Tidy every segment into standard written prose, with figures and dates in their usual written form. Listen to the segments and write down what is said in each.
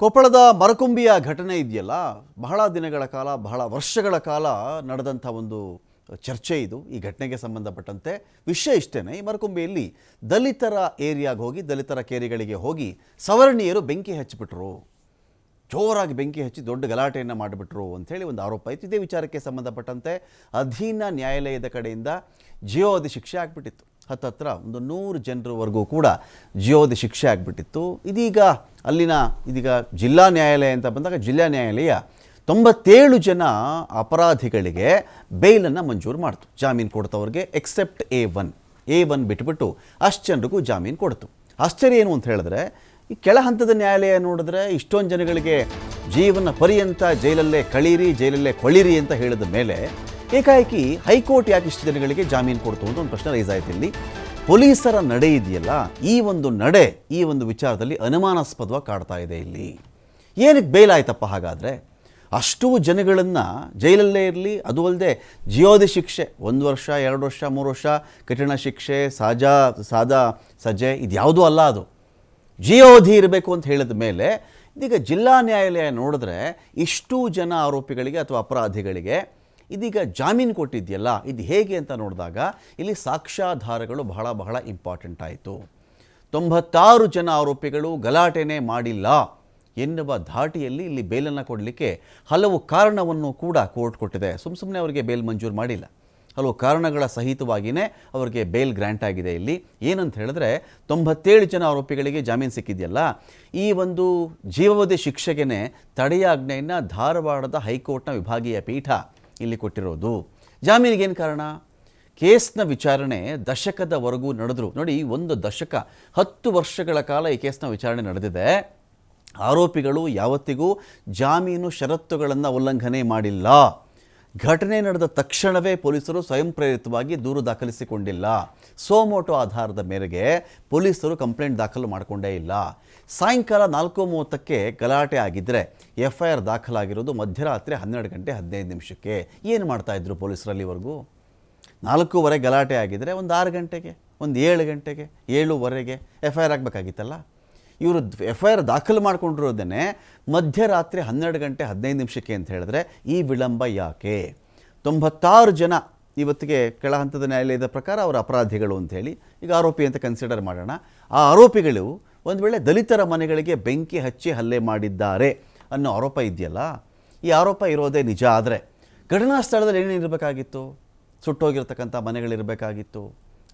ಕೊಪ್ಪಳದ ಮರಕುಂಬಿಯ ಘಟನೆ ಇದೆಯಲ್ಲ, ಬಹಳ ದಿನಗಳ ಕಾಲ, ಬಹಳ ವರ್ಷಗಳ ಕಾಲ ನಡೆದಂಥ ಒಂದು ಚರ್ಚೆ ಇದು. ಈ ಘಟನೆಗೆ ಸಂಬಂಧಪಟ್ಟಂತೆ ವಿಷಯ ಇಷ್ಟೇನೆ, ಈ ಮರಕುಂಬಿಯಲ್ಲಿ ದಲಿತರ ಏರಿಯಾಗೆ ಹೋಗಿ, ದಲಿತರ ಕೇರಿಗಳಿಗೆ ಹೋಗಿ ಸವರ್ಣೀಯರು ಬೆಂಕಿ ಹಚ್ಚಿಬಿಟ್ರು, ಜೋರಾಗಿ ಬೆಂಕಿ ಹಚ್ಚಿ ದೊಡ್ಡ ಗಲಾಟೆಯನ್ನು ಮಾಡಿಬಿಟ್ರು ಅಂಥೇಳಿ ಒಂದು ಆರೋಪ ಇತ್ತು. ಇದೇ ವಿಚಾರಕ್ಕೆ ಸಂಬಂಧಪಟ್ಟಂತೆ ಅಧೀನ ನ್ಯಾಯಾಲಯದ ಕಡೆಯಿಂದ ಜೀವಾವಧಿ ಶಿಕ್ಷೆ ಆಗಿಬಿಟ್ಟಿತ್ತು. ಹತ್ತತ್ರ ಒಂದು 100 ಜನರವರೆಗೂ ಕೂಡ ಜೀವಾವಧಿ ಶಿಕ್ಷೆ ಆಗಿಬಿಟ್ಟಿತ್ತು. ಇದೀಗ ಜಿಲ್ಲಾ ನ್ಯಾಯಾಲಯ ಅಂತ ಬಂದಾಗ ಜಿಲ್ಲಾ ನ್ಯಾಯಾಲಯ 97 ಜನ ಅಪರಾಧಿಗಳಿಗೆ ಬೇಲನ್ನು ಮಂಜೂರು ಮಾಡ್ತು, ಜಾಮೀನು ಕೊಡ್ತವ್ರಿಗೆ, ಎಕ್ಸೆಪ್ಟ್ A1 ಬಿಟ್ಬಿಟ್ಟು ಅಷ್ಟು ಜನರಿಗೂ ಜಾಮೀನು ಕೊಡ್ತು. ಆಶ್ಚರ್ಯ ಏನು ಅಂತ ಹೇಳಿದ್ರೆ, ಈ ಕೆಳ ಹಂತದ ನ್ಯಾಯಾಲಯ ನೋಡಿದ್ರೆ ಇಷ್ಟೊಂದು ಜನಗಳಿಗೆ ಜೀವನ ಪರ್ಯಂತ ಜೈಲಲ್ಲೇ ಕಳೀರಿ, ಜೈಲಲ್ಲೇ ಕೊಳಿರಿ ಅಂತ ಹೇಳಿದ ಮೇಲೆ ಏಕಾಏಕಿ ಹೈಕೋರ್ಟ್ ಯಾಕೆ ಇಷ್ಟು ಜನಗಳಿಗೆ ಜಾಮೀನು ಕೊಡ್ತು ಅಂತ ಒಂದು ಪ್ರಶ್ನೆ ರೈಸ್ ಆಯ್ತು. ಇಲ್ಲಿ ಪೊಲೀಸರ ನಡೆ ಇದೆಯಲ್ಲ, ಈ ಒಂದು ವಿಚಾರದಲ್ಲಿ ಅನುಮಾನಾಸ್ಪದವಾಗಿ ಕಾಡ್ತಾ ಇದೆ. ಇಲ್ಲಿ ಏನಕ್ಕೆ ಬೇಲ್ ಆಯ್ತಪ್ಪ ಹಾಗಾದರೆ? ಅಷ್ಟು ಜನಗಳನ್ನು ಜೈಲಲ್ಲೇ ಇರಲಿ, ಅದು ಅಲ್ಲದೆ ಜೀವಾವಧಿ ಶಿಕ್ಷೆ 1 ವರ್ಷ 2 ವರ್ಷ 3 ವರ್ಷ ಕಠಿಣ ಶಿಕ್ಷೆ, ಸಾದಾ ಸಜೆ ಇದ್ಯಾವುದೂ ಅಲ್ಲ, ಅದು ಜೀವಾವಧಿ ಇರಬೇಕು ಅಂತ ಹೇಳಿದ ಮೇಲೆ ಇದೀಗ ಜಿಲ್ಲಾ ನ್ಯಾಯಾಲಯ ನೋಡಿದ್ರೆ ಇಷ್ಟು ಜನ ಆರೋಪಿಗಳಿಗೆ ಅಥವಾ ಅಪರಾಧಿಗಳಿಗೆ ಇದೀಗ ಜಾಮೀನು ಕೊಟ್ಟಿದೆಯಲ್ಲ, ಇದು ಹೇಗೆ ಅಂತ ನೋಡಿದಾಗ ಇಲ್ಲಿ ಸಾಕ್ಷ್ಯಾಧಾರಗಳು ಬಹಳ ಇಂಪಾರ್ಟೆಂಟ್ ಆಯಿತು. 96 ಜನ ಆರೋಪಿಗಳು ಗಲಾಟೆನೇ ಮಾಡಿಲ್ಲ ಎನ್ನುವ ಧಾಟಿಯಲ್ಲಿ ಇಲ್ಲಿ ಬೇಲನ್ನು ಕೊಡಲಿಕ್ಕೆ ಹಲವು ಕಾರಣವನ್ನು ಕೂಡ ಕೋರ್ಟ್ ಕೊಟ್ಟಿದೆ. ಸುಮ್ಮನೆ ಅವರಿಗೆ ಬೇಲ್ ಮಂಜೂರು ಮಾಡಿಲ್ಲ, ಹಲವು ಕಾರಣಗಳ ಸಹಿತವಾಗಿಯೇ ಅವರಿಗೆ ಬೇಲ್ ಗ್ರ್ಯಾಂಟ್ ಆಗಿದೆ. ಇಲ್ಲಿ ಏನಂತ ಹೇಳಿದ್ರೆ, 97 ಜನ ಆರೋಪಿಗಳಿಗೆ ಜಾಮೀನು ಸಿಕ್ಕಿದೆಯಲ್ಲ, ಈ ಒಂದು ಜೀವಾವಧಿ ಶಿಕ್ಷೆಗೆ ತಡೆಯಾಜ್ಞೆಯನ್ನು ಧಾರವಾಡದ ಹೈಕೋರ್ಟ್ನ ವಿಭಾಗೀಯ ಪೀಠ ಇಲ್ಲಿ ಕೊಟ್ಟಿರೋದು. ಜಾಮೀನಿಗೇನು ಕಾರಣ? ಕೇಸ್ನ ವಿಚಾರಣೆ ದಶಕದವರೆಗೂ ನಡೆದ್ರು. ನೋಡಿ, 1 ದಶಕ 10 ವರ್ಷಗಳ ಕಾಲ ಈ ಕೇಸ್ನ ವಿಚಾರಣೆ ನಡೆದಿದೆ. ಆರೋಪಿಗಳು ಯಾವತ್ತಿಗೂ ಜಾಮೀನು ಷರತ್ತುಗಳನ್ನು ಉಲ್ಲಂಘನೆ ಮಾಡಿಲ್ಲ. ಘಟನೆ ನಡೆದ ತಕ್ಷಣವೇ ಪೊಲೀಸರು ಸ್ವಯಂ ಪ್ರೇರಿತವಾಗಿ ದೂರು ದಾಖಲಿಸಿಕೊಂಡಿಲ್ಲ. ಸೋಮೋಟೋ ಆಧಾರದ ಮೇರೆಗೆ ಪೊಲೀಸರು ಕಂಪ್ಲೇಂಟ್ ದಾಖಲು ಮಾಡಿಕೊಂಡೇ ಇಲ್ಲ. ಸಾಯಂಕಾಲ 4:30ಕ್ಕೆ ಗಲಾಟೆ ಆಗಿದ್ದರೆ FIR ದಾಖಲಾಗಿರೋದು ಮಧ್ಯರಾತ್ರಿ 12 ಗಂಟೆ 15 ನಿಮಿಷಕ್ಕೆ. ಏನು ಮಾಡ್ತಾಯಿದ್ರು ಪೊಲೀಸರಲ್ಲಿವರೆಗೂ? 4:15 ಗಲಾಟೆ ಆಗಿದ್ದರೆ ಒಂದು 6 ಗಂಟೆಗೆ, ಒಂದು 7 ಗಂಟೆಗೆ, 7:15ಗೆ FIR ಆಗಬೇಕಾಗಿತ್ತಲ್ಲ. ಇವರು FIR ದಾಖಲು ಮಾಡಿಕೊಂಡಿರೋದೇ ಮಧ್ಯರಾತ್ರಿ 12 ಗಂಟೆ 15 ನಿಮಿಷಕ್ಕೆ ಅಂತ ಹೇಳಿದ್ರೆ ಈ ವಿಳಂಬ ಯಾಕೆ? 96 ಜನ ಇವತ್ತಿಗೆ ಕೆಳ ಹಂತದ ನ್ಯಾಯಾಲಯದ ಪ್ರಕಾರ ಅವರ ಅಪರಾಧಿಗಳು ಅಂಥೇಳಿ ಈಗ ಆರೋಪಿ ಅಂತ ಕನ್ಸಿಡರ್ ಮಾಡೋಣ. ಆ ಆರೋಪಿಗಳು ಒಂದು ವೇಳೆ ದಲಿತರ ಮನೆಗಳಿಗೆ ಬೆಂಕಿ ಹಚ್ಚಿ ಹಲ್ಲೆ ಮಾಡಿದ್ದಾರೆ ಅನ್ನೋ ಆರೋಪ ಇದೆಯಲ್ಲ, ಈ ಆರೋಪ ಇರೋದೇ ನಿಜ ಆದರೆ ಘಟನಾ ಸ್ಥಳದಲ್ಲಿ ಏನೇನಿರಬೇಕಾಗಿತ್ತು? ಸುಟ್ಟೋಗಿರ್ತಕ್ಕಂಥ ಮನೆಗಳಿರಬೇಕಾಗಿತ್ತು,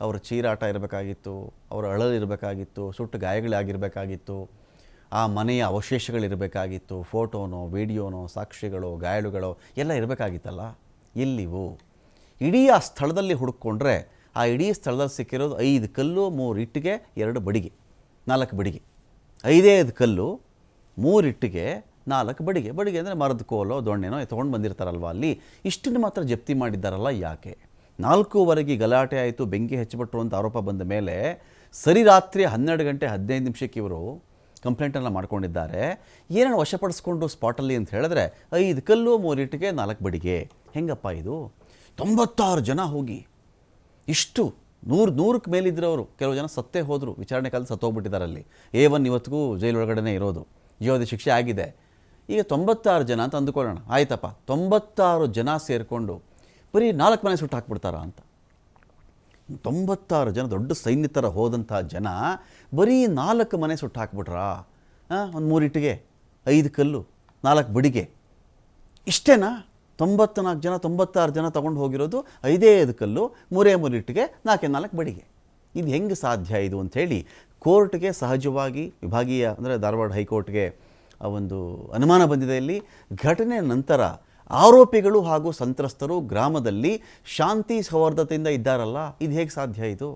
ಅವರ ಚೀರಾಟ ಇರಬೇಕಾಗಿತ್ತು, ಅವರ ಅಳಲಿರಬೇಕಾಗಿತ್ತು, ಸುಟ್ಟು ಗಾಯಗಳಾಗಿರಬೇಕಾಗಿತ್ತು, ಆ ಮನೆಯ ಅವಶೇಷಗಳಿರಬೇಕಾಗಿತ್ತು, ಫೋಟೋನೋ ವಿಡಿಯೋನೋ ಸಾಕ್ಷಿಗಳು ಗಾಯಾಳುಗಳು ಎಲ್ಲ ಇರಬೇಕಾಗಿತ್ತಲ್ಲ. ಎಲ್ಲಿವು? ಇಡೀ ಆ ಸ್ಥಳದಲ್ಲಿ ಹುಡುಕೊಂಡ್ರೆ ಆ ಇಡೀ ಸ್ಥಳದಲ್ಲಿ ಸಿಕ್ಕಿರೋದು 5 ಕಲ್ಲು, 3 ಇಟ್ಟಿಗೆ, 2 ಬಡಿಗೆ, 4 ಬಡಿಗೆ. 5 ಕಲ್ಲು, 3 ಇಟ್ಟಿಗೆ, 4 ಬಡಿಗೆ. ಬಡಿಗೆ ಅಂದರೆ ಮರದ ಕೋಲೋ ದೊಣ್ಣೆನೋ ತೊಗೊಂಡು ಬಂದಿರ್ತಾರಲ್ವ, ಅಲ್ಲಿ ಇಷ್ಟನ್ನು ಮಾತ್ರ ಜಪ್ತಿ ಮಾಡಿದ್ದಾರಲ್ಲ ಯಾಕೆ? 4:15 ಗಲಾಟೆ ಆಯಿತು, ಬೆಂಕಿ ಹಚ್ಚಿಬಿಟ್ರು ಅಂತ ಆರೋಪ ಬಂದ ಮೇಲೆ ಸರಿ ರಾತ್ರಿ 12 ಗಂಟೆ 15 ನಿಮಿಷಕ್ಕೆ ಇವರು ಕಂಪ್ಲೇಂಟನ್ನು ಮಾಡ್ಕೊಂಡಿದ್ದಾರೆ. ಏನನ್ನು ವಶಪಡಿಸ್ಕೊಂಡು ಸ್ಪಾಟಲ್ಲಿ ಅಂತ ಹೇಳಿದ್ರೆ 5 ಕಲ್ಲು, 3 ಇಟ್ಟಿಗೆ, 4 ಬಡಿಗೆ. ಹೆಂಗಪ್ಪ ಇದು? 96 ಜನ ಹೋಗಿ ಇಷ್ಟು 100ಕ್ಕೆ ಮೇಲಿದ್ರವರು, ಕೆಲವು ಜನ ಸತ್ತೇ ಹೋದರು, ವಿಚಾರಣೆ ಕಾಲದ ಸತ್ತೋಗ್ಬಿಟ್ಟಿದ್ದಾರೆ. ಅಲ್ಲಿ A1 ಇವತ್ತಿಗೂ ಜೈಲೊಳಗಡೆ ಇರೋದು, ಜೀವಾವಧಿ ಶಿಕ್ಷೆ ಆಗಿದೆ. ಈಗ 96 ಜನ ಅಂತ ಅಂದುಕೊಳ್ಳೋಣ, ಆಯ್ತಪ್ಪ, 96 ಜನ ಸೇರಿಕೊಂಡು ಬರೀ 4 ಮನೆ ಸುಟ್ಟು ಹಾಕ್ಬಿಡ್ತಾರ ಅಂತ. 96 ಜನ ದೊಡ್ಡ ಸೈನ್ಯತರ ಹೋದಂಥ ಜನ ಬರೀ 4 ಮನೆ ಸುಟ್ಟು ಹಾಕ್ಬಿಟ್ರಾ? ಒಂದು 3 ಇಟ್ಟಿಗೆ, 5 ಕಲ್ಲು, 4 ಬಡಿಗೆ, ಇಷ್ಟೇನಾ? 96 ಜನ ತೊಗೊಂಡು ಹೋಗಿರೋದು 5 ಕಲ್ಲು, 3 ಇಟ್ಟಿಗೆ, 4 ಬಡಿಗೆ. ಇದು ಹೆಂಗೆ ಸಾಧ್ಯ ಇದು ಅಂಥೇಳಿ ಕೋರ್ಟ್ಗೆ ಸಹಜವಾಗಿ ವಿಭಾಗೀಯ ಅಂದರೆ ಧಾರವಾಡ ಹೈಕೋರ್ಟ್ಗೆ ಒಂದು ಅನುಮಾನ ಬಂದಿದೆ. ಇಲ್ಲಿ ಘಟನೆ ನಂತರ ಆರೋಪಿಗಳು ಹಾಗೂ ಸಂತ್ರಸ್ತರು ಗ್ರಾಮದಲ್ಲಿ ಶಾಂತಿ ಸೌಹಾರ್ದತೆಯಿಂದ ಇದ್ದಾರಲ್ಲ, ಇದು ಹೇಗೆ ಸಾಧ್ಯ ಇದು?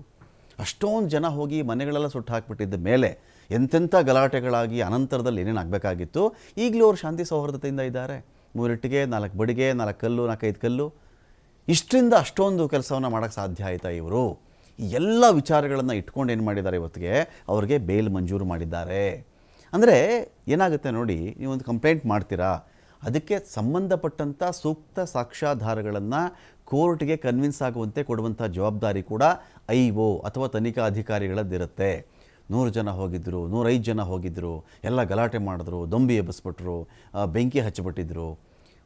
ಅಷ್ಟೊಂದು ಜನ ಹೋಗಿ ಮನೆಗಳೆಲ್ಲ ಸುಟ್ಟು ಹಾಕಿಬಿಟ್ಟಿದ್ದ ಮೇಲೆ ಎಂತೆಂಥ ಗಲಾಟೆಗಳಾಗಿ ಅನಂತರದಲ್ಲಿ ಏನೇನಾಗಬೇಕಾಗಿತ್ತು, ಈಗಲೂ ಅವರು ಶಾಂತಿ ಸೌಹಾರ್ದತೆಯಿಂದ ಇದ್ದಾರೆ. 3 ಇಟ್ಟಿಗೆ, 4 ಬಡಿಗೆ, 4 ಕಲ್ಲು, 4-5 ಕಲ್ಲು, ಇಷ್ಟರಿಂದ ಅಷ್ಟೊಂದು ಕೆಲಸವನ್ನು ಮಾಡೋಕ್ಕೆ ಸಾಧ್ಯ ಆಯಿತಾ ಇವರು? ಈ ಎಲ್ಲ ವಿಚಾರಗಳನ್ನು ಇಟ್ಕೊಂಡು ಏನು ಮಾಡಿದ್ದಾರೆ, ಇವತ್ತಿಗೆ ಅವ್ರಿಗೆ ಬೇಲ್ ಮಂಜೂರು ಮಾಡಿದ್ದಾರೆ. ಅಂದರೆ ಏನಾಗುತ್ತೆ ನೋಡಿ, ನೀವೊಂದು ಕಂಪ್ಲೇಂಟ್ ಮಾಡ್ತೀರಾ, ಅದಕ್ಕೆ ಸಂಬಂಧಪಟ್ಟಂಥ ಸೂಕ್ತ ಸಾಕ್ಷ್ಯಾಧಾರಗಳನ್ನು ಕೋರ್ಟ್ಗೆ ಕನ್ವಿನ್ಸ್ ಆಗುವಂತೆ ಕೊಡುವಂಥ ಜವಾಬ್ದಾರಿ ಕೂಡ IO ಅಥವಾ ತನಿಖಾ ಅಧಿಕಾರಿಗಳದ್ದಿರುತ್ತೆ. 100 ಜನ ಹೋಗಿದ್ದರು, 105 ಜನ ಹೋಗಿದ್ದರು, ಎಲ್ಲ ಗಲಾಟೆ ಮಾಡಿದ್ರು, ದೊಂಬಿ ಎಬ್ಬಿಸ್ಬಿಟ್ರು, ಬೆಂಕಿ ಹಚ್ಚಿಬಿಟ್ಟಿದ್ರು,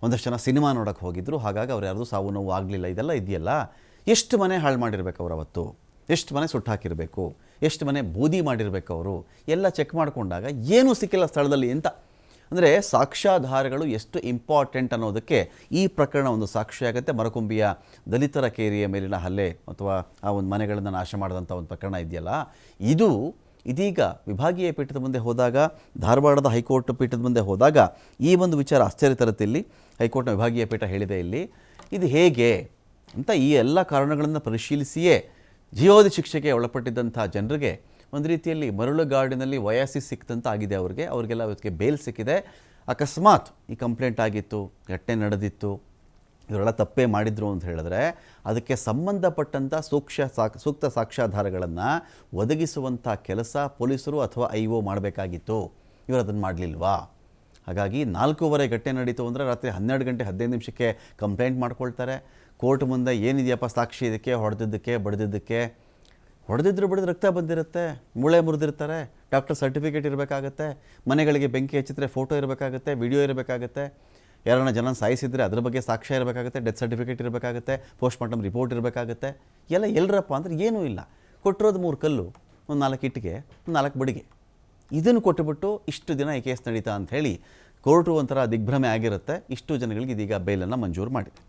ಒಂದಷ್ಟು ಜನ ಸಿನಿಮಾ ನೋಡೋಕ್ಕೆ ಹೋಗಿದ್ದರು. ಹಾಗಾಗಿ ಅವ್ರು ಯಾರ್ದು ಸಾವು ನೋವು ಆಗಲಿಲ್ಲ. ಇದೆಲ್ಲ ಇದೆಯಲ್ಲ, ಎಷ್ಟು ಮನೆ ಹಾಳು ಮಾಡಿರ್ಬೇಕು ಅವ್ರು ಅವತ್ತು, ಎಷ್ಟು ಮನೆ ಸುಟ್ಟು ಹಾಕಿರಬೇಕು, ಎಷ್ಟು ಮನೆ ಬೂದಿ ಮಾಡಿರಬೇಕು ಅವರು, ಎಲ್ಲ ಚೆಕ್ ಮಾಡಿಕೊಂಡಾಗ ಏನೂ ಸಿಕ್ಕಿಲ್ಲ ಸ್ಥಳದಲ್ಲಿ ಅಂತ. ಅಂದರೆ ಸಾಕ್ಷ್ಯಾಧಾರಗಳು ಎಷ್ಟು ಇಂಪಾರ್ಟೆಂಟ್ ಅನ್ನೋದಕ್ಕೆ ಈ ಪ್ರಕರಣ ಒಂದು ಸಾಕ್ಷಿಯಾಗುತ್ತೆ. ಮರಕುಂಬಿಯ ದಲಿತರ ಕೇರಿಯ ಮೇಲಿನ ಹಲ್ಲೆ ಅಥವಾ ಆ ಒಂದು ಮನೆಗಳನ್ನು ನಾಶ ಮಾಡಿದಂಥ ಒಂದು ಪ್ರಕರಣ ಇದೆಯಲ್ಲ, ಇದೀಗ ವಿಭಾಗೀಯ ಪೀಠದ ಮುಂದೆ ಹೋದಾಗ, ಧಾರವಾಡದ ಹೈಕೋರ್ಟ್ ಪೀಠದ ಮುಂದೆ ಹೋದಾಗ ಈ ಒಂದು ವಿಚಾರ ಆಶ್ಚರ್ಯ ತರುತ್ತೆ. ಇಲ್ಲಿ ಹೈಕೋರ್ಟ್ನ ವಿಭಾಗೀಯ ಪೀಠ ಹೇಳಿದೆ ಇಲ್ಲಿ ಇದು ಹೇಗೆ ಅಂತ. ಈ ಎಲ್ಲ ಕಾರಣಗಳನ್ನು ಪರಿಶೀಲಿಸಿಯೇ ಜೀವಾವಧಿ ಶಿಕ್ಷೆಗೆ ಒಳಪಟ್ಟಿದ್ದಂಥ ಜನರಿಗೆ ಒಂದು ರೀತಿಯಲ್ಲಿ ಮರಳುಗಾಡಿನಲ್ಲಿ ವಯಸ್ಸಿ ಸಿಕ್ತಂತ ಆಗಿದೆ. ಅವ್ರಿಗೆಲ್ಲ ಇವತ್ತಿಗೆ ಬೇಲ್ ಸಿಕ್ಕಿದೆ. ಅಕಸ್ಮಾತ್ ಈ ಕಂಪ್ಲೇಂಟ್ ಆಗಿತ್ತು, ಘಟನೆ ನಡೆದಿತ್ತು, ಇವರೆಲ್ಲ ತಪ್ಪೇ ಮಾಡಿದ್ರು ಅಂತ ಹೇಳಿದ್ರೆ ಅದಕ್ಕೆ ಸಂಬಂಧಪಟ್ಟಂಥ ಸೂಕ್ತ ಸಾಕ್ಷ್ಯಾಧಾರಗಳನ್ನು ಒದಗಿಸುವಂಥ ಕೆಲಸ ಪೊಲೀಸರು ಅಥವಾ IO ಮಾಡಬೇಕಾಗಿತ್ತು. ಇವರು ಅದನ್ನು ಮಾಡಲಿಲ್ವಾ? ಹಾಗಾಗಿ 4:15 ಘಟನೆ ನಡೀತು ಅಂದರೆ ರಾತ್ರಿ 12 ಗಂಟೆ 15 ನಿಮಿಷಕ್ಕೆ ಕಂಪ್ಲೇಂಟ್ ಮಾಡ್ಕೊಳ್ತಾರೆ. ಕೋರ್ಟ್ ಮುಂದೆ ಏನಿದೆಯಪ್ಪ ಸಾಕ್ಷಿ ಇದಕ್ಕೆ, ಹೊಡೆದಿದ್ದಕ್ಕೆ ಬಡಿದಿದ್ದಕ್ಕೆ, ಹೊಡೆದಿದ್ರು ಬಡಿದು ರಕ್ತ ಬಂದಿರುತ್ತೆ, ಮೂಳೆ ಮುರಿದಿರ್ತಾರೆ, ಡಾಕ್ಟರ್ ಸರ್ಟಿಫಿಕೇಟ್ ಇರಬೇಕಾಗತ್ತೆ, ಮನೆಗಳಿಗೆ ಬೆಂಕಿ ಹಚ್ಚಿದ್ರೆ ಫೋಟೋ ಇರಬೇಕಾಗತ್ತೆ, ವಿಡಿಯೋ ಇರಬೇಕಾಗತ್ತೆ, ಯಾರನ್ನ ಜನ ಸಾಯಿಸಿದರೆ ಅದ್ರ ಬಗ್ಗೆ ಸಾಕ್ಷ್ಯ ಇರಬೇಕಾಗುತ್ತೆ, ಡೆತ್ ಸರ್ಟಿಫಿಕೇಟ್ ಇರಬೇಕಾಗುತ್ತೆ, ಪೋಸ್ಟ್ಮಾರ್ಟಮ್ ರಿಪೋರ್ಟ್ ಇರಬೇಕಾಗುತ್ತೆ. ಎಲ್ಲರಪ್ಪ ಅಂದರೆ ಏನೂ ಇಲ್ಲ. ಕೊಟ್ಟಿರೋದು 3 ಕಲ್ಲು, ಒಂದು 4 ಇಟ್ಟಿಗೆ, ಒಂದು 4 ಬಡಿಗೆ, ಇದನ್ನು ಕೊಟ್ಟುಬಿಟ್ಟು ಇಷ್ಟು ದಿನ ಈ ಕೇಸ್ ನಡೀತಾ ಅಂಥೇಳಿ ಕೋರ್ಟು ಒಂಥರ ದಿಗ್ಭ್ರಮೆ ಆಗಿರುತ್ತೆ. ಇಷ್ಟು ಜನಗಳಿಗೆ ಇದೀಗ ಬೇಲನ್ನು ಮಂಜೂರು ಮಾಡಿದೆ.